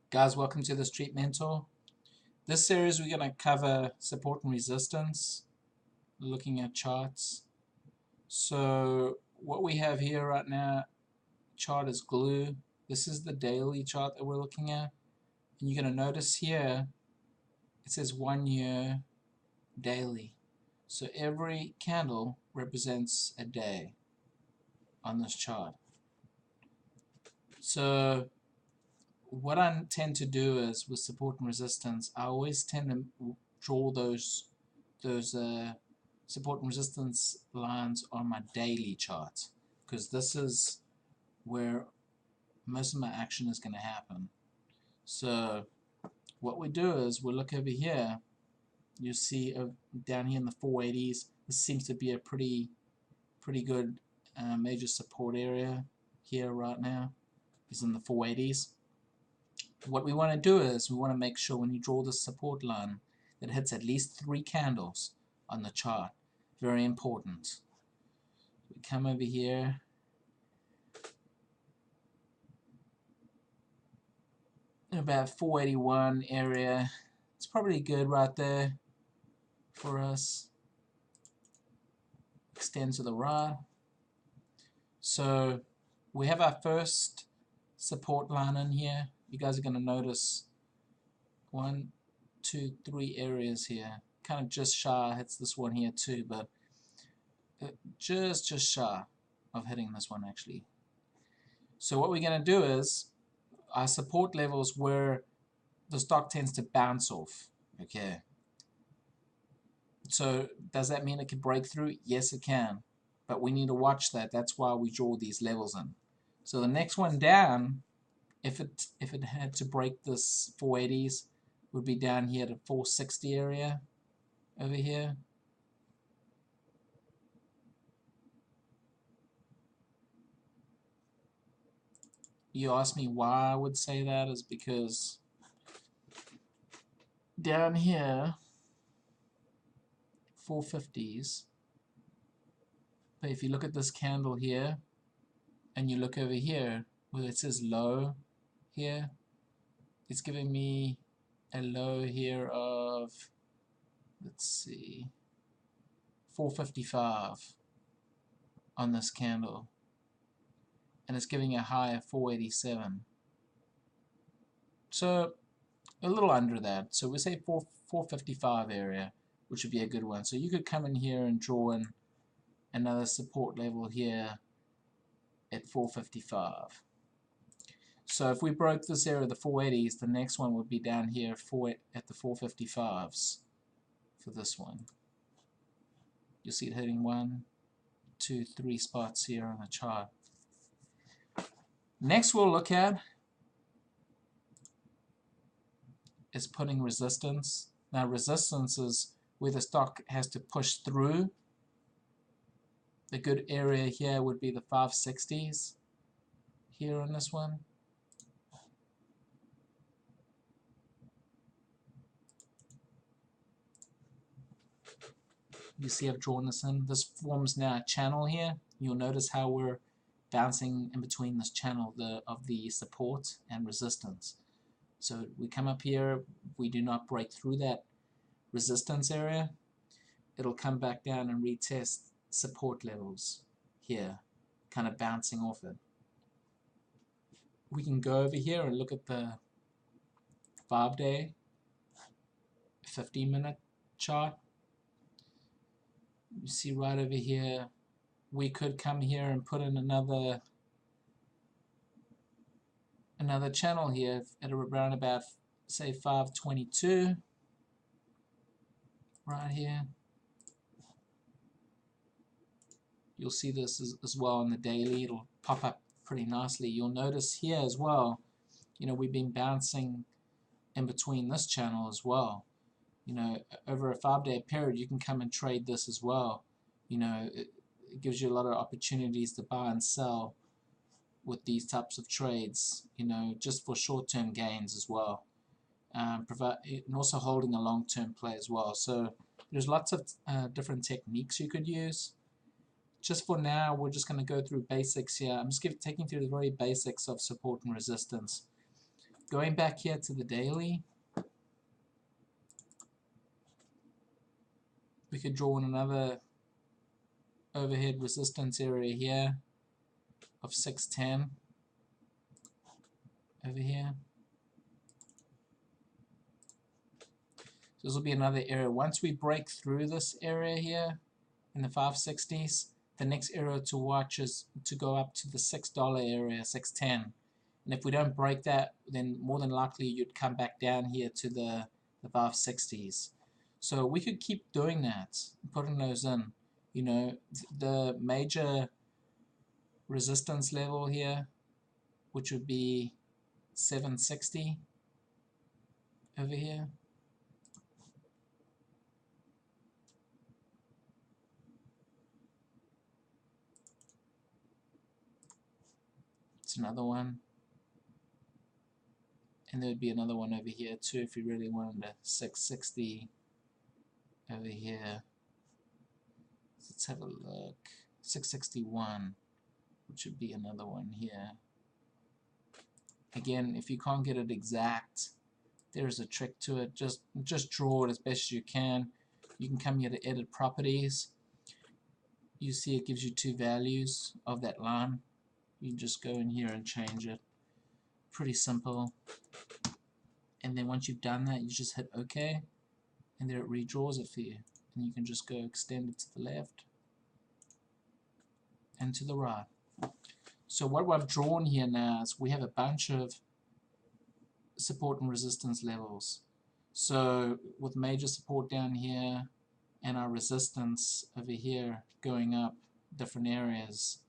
Guys, welcome to the Street Mentor. This series we're going to cover support and resistance, looking at charts. So what we have here right now, chart is glue. This is the daily chart that we're looking at. And you're going to notice here, it says 1 year daily. So every candle represents a day on this chart. So what I tend to do is with support and resistance, I always tend to draw those support and resistance lines on my daily chart, because this is where most of my action is going to happen. So what we do is we'll look over here. You see down here in the 480s, this seems to be a pretty good major support area here right now. Is in the 480s. What we want to do is we want to make sure when you draw the support line that it hits at least 3 candles on the chart. Very important. We come over here. About 481 area. It's probably good right there for us. Extend to the right. So we have our first support line in here. You guys are going to notice 1, 2, 3 areas here. Kind of just shy, hits this one here too, but just shy of hitting this one actually. So what we're going to do is our support levels where the stock tends to bounce off. Okay. So does that mean it can break through? Yes, it can. But we need to watch that. That's why we draw these levels in. So the next one down, if it had to break this 480s, would be down here to 460 area over here. You ask me why I would say that is because down here 450s, but if you look at this candle here and you look over here where it says low here, it's giving me a low here of, let's see, 455 on this candle, and it's giving a high of 487. So a little under that. So we say 455 area, which would be a good one. So you could come in here and draw in another support level here at 455. So if we broke this area, the 480s, the next one would be down here at the 455s for this one. You'll see it hitting 1, 2, 3 spots here on the chart. Next we'll look at is putting resistance. Now resistance is where the stock has to push through. The good area here would be the 560s here on this one. You see I've drawn this in. This forms now a channel here. You'll notice how we're bouncing in between this channel of the support and resistance. So we come up here, we do not break through that resistance area, it'll come back down and retest support levels here, kind of bouncing off it. We can go over here and look at the 5-day, 15-minute chart. You see right over here, we could come here and put in another channel here at around about, say, 522 right here. You'll see this as well in the daily. It'll pop up pretty nicely. You'll notice here as well, we've been bouncing in between this channel as well. Over a 5-day period, you can come and trade this as well. It gives you a lot of opportunities to buy and sell with these types of trades, just for short-term gains as well. And also holding a long-term play as well. So there's lots of different techniques you could use. Just for now, we're just going to go through basics here. I'm just taking through the very basics of support and resistance. Going back here to the daily, we could draw in another overhead resistance area here of 610 over here. So this will be another area. Once we break through this area here in the 560s, the next area to watch is to go up to the $6 area, 610. And if we don't break that, then more than likely you'd come back down here to the 560s. So we could keep doing that, putting those in. You know, the major resistance level here, which would be 760 over here. It's another one. And there would be another one over here too if you really wanted a 660 over here. Let's have a look. 661, which would be another one here. Again, if you can't get it exact, there's a trick to it. Just draw it as best you can. You can come here to edit properties. You see it gives you two values of that line. You just go in here and change it. Pretty simple. And then once you've done that, you just hit OK, and there it redraws it for you. And you can just go extend it to the left and to the right. So what I've drawn here now is we have a bunch of support and resistance levels. So with major support down here and our resistance over here going up different areas,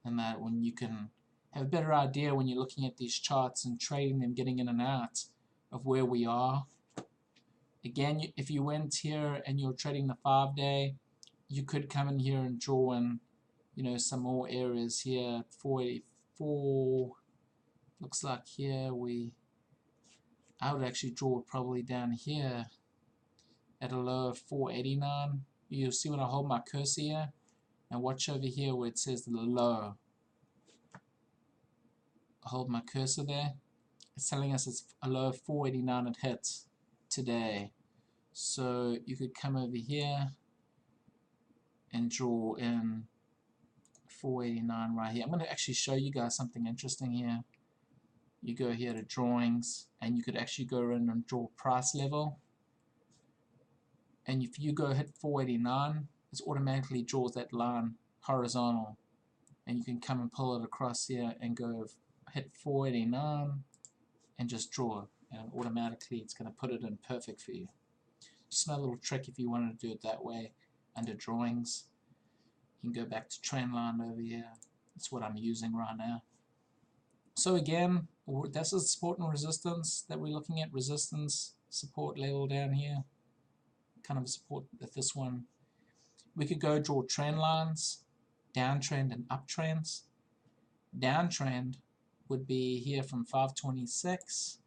and that when you can have a better idea when you're looking at these charts and trading them, getting in and out of where we are. Again, if you went here and you're trading the 5-day, you could come in here and draw in, you know, some more areas here. 484 looks like here I would actually draw it probably down here at a low of 489. You'll see when I hold my cursor here and watch over here where it says the low. I hold my cursor there. It's telling us it's a low of 489 it hits today. So you could come over here and draw in 489 right here. I'm going to actually show you guys something interesting here. You go here to drawings and you could actually go in and draw price level, and if you go hit 489, it automatically draws that line horizontal, and you can come and pull it across here and go hit 489 and just draw, and automatically it's going to put it in perfect for you. Just another little trick if you wanted to do it that way. Under drawings, you can go back to trend line over here. That's what I'm using right now. So again, that's the support and resistance that we're looking at. Resistance, support level down here. Kind of support at this one. We could go draw trend lines, downtrend and uptrends. Downtrend would be here from 526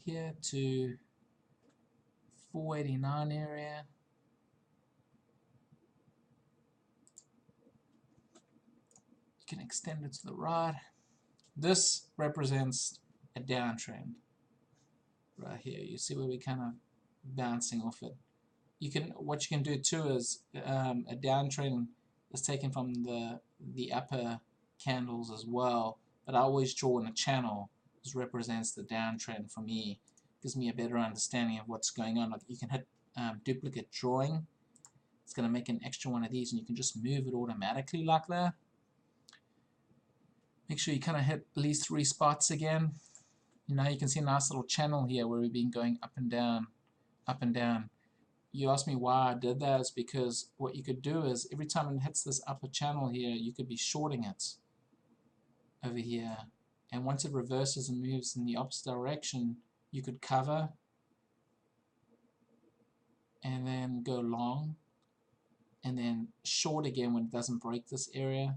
here to 489 area. You can extend it to the right. This represents a downtrend right here. You see where we kind of bouncing off it. What you can do too is a downtrend is taken from the upper candles as well, but I always draw in a channel. This represents the downtrend for me. Gives me a better understanding of what's going on. Like you can hit duplicate drawing. It's going to make an extra one of these, and you can just move it automatically like that. Make sure you kind of hit at least 3 spots again. You know, you can see a nice little channel here where we've been going up and down, up and down. You asked me why I did that. Is because what you could do is every time it hits this upper channel here, you could be shorting it over here. And once it reverses and moves in the opposite direction, you could cover and then go long and then short again when it doesn't break this area.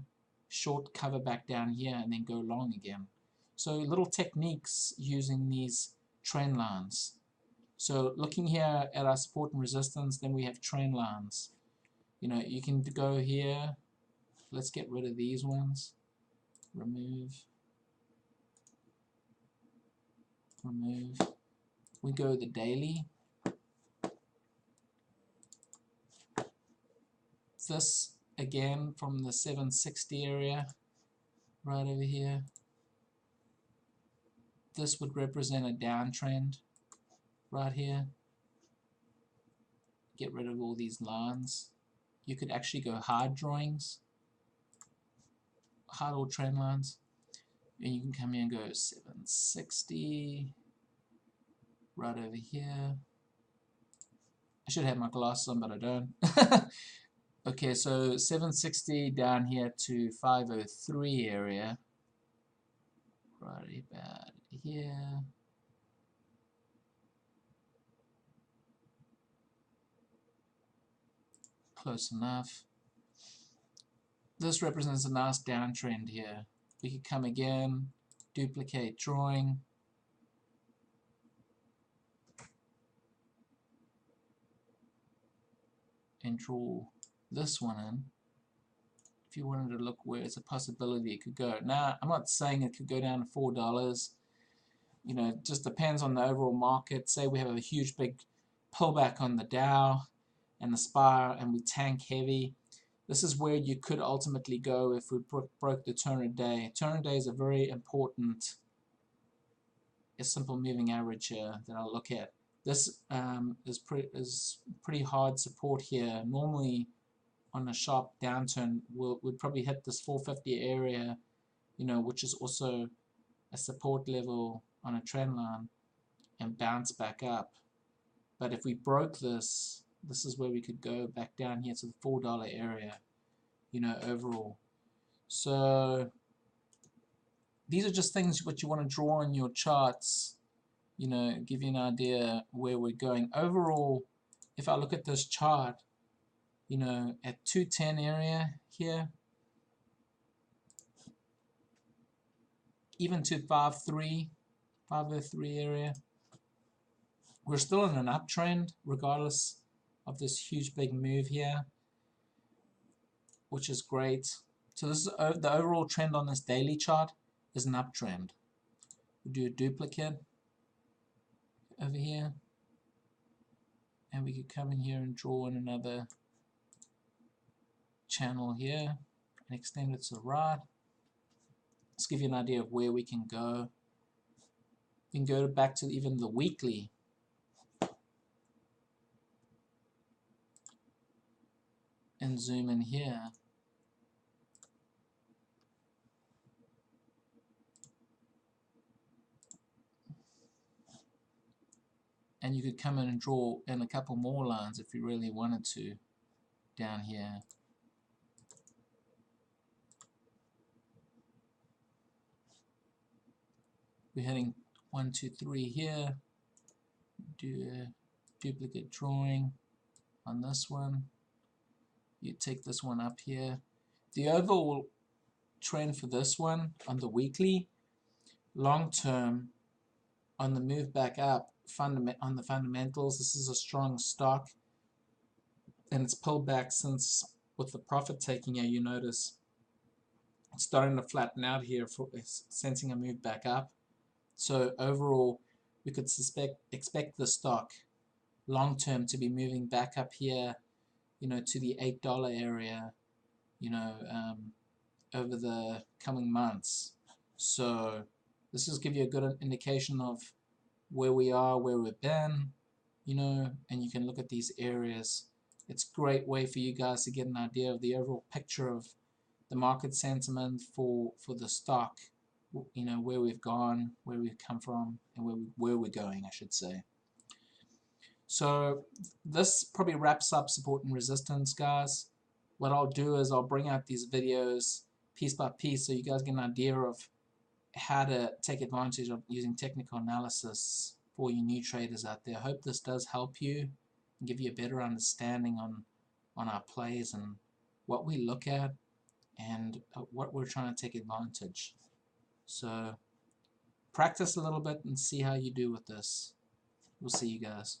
Short, cover back down here, and then go long again. So little techniques using these trend lines. So looking here at our support and resistance, then we have trend lines. You know, you can go here. Let's get rid of these ones. Remove. remove. We go the daily. This again from the 760 area right over here. This would represent a downtrend right here. Get rid of all these lines. You could actually go hard drawings, hard or trend lines, and you can come here and go 760 right over here. I should have my glasses on, but I don't. Okay, so 760 down here to 503 area, right about here. Close enough. This represents a nice downtrend here. We could come again, duplicate drawing, and draw this one in. If you wanted to look where it's a possibility it could go. Now, I'm not saying it could go down to $4. You know, it just depends on the overall market. Say we have a huge big pullback on the Dow and the SPY and we tank heavy. This is where you could ultimately go if we broke the turn day. Turn day is a very important, a simple moving average here that I'll look at. This is pretty hard support here. Normally on a sharp downturn we'd probably hit this 450 area, you know, which is also a support level on a trend line, and bounce back up. But if we broke this, this is where we could go back down here to the $4 area, you know, overall. So these are just things what you want to draw on your charts, you know, give you an idea where we're going. Overall, if I look at this chart, you know, at 210 area here, even to 503 area, we're still in an uptrend regardless of this huge big move here, which is great. So this is the overall trend on this daily chart is an uptrend. We do a duplicate over here, and we could come in here and draw in another channel here and extend it to the right. Let's give you an idea of where we can go. We can go back to even the weekly. And zoom in here. And you could come in and draw in a couple more lines if you really wanted to down here. We're hitting 1, 2, 3 here. Do a duplicate drawing on this one. You take this one up here. The overall trend for this one on the weekly, long term, on the move back up, on the fundamentals, this is a strong stock, and it's pulled back since with the profit taking here. You notice it's starting to flatten out here, for sensing a move back up. So overall, we could expect the stock long term to be moving back up here, you know, to the $8 area, you know, over the coming months. So this is give you a good indication of where we are, where we've been, you know, and you can look at these areas. It's a great way for you guys to get an idea of the overall picture of the market sentiment for the stock, you know, where we've gone, where we've come from, and where we're going, I should say. So this probably wraps up support and resistance, guys. What I'll do is I'll bring out these videos piece by piece so you guys get an idea of how to take advantage of using technical analysis for you new traders out there. I hope this does help you and give you a better understanding on our plays and what we look at and what we're trying to take advantage. So practice a little bit and see how you do with this. We'll see you guys.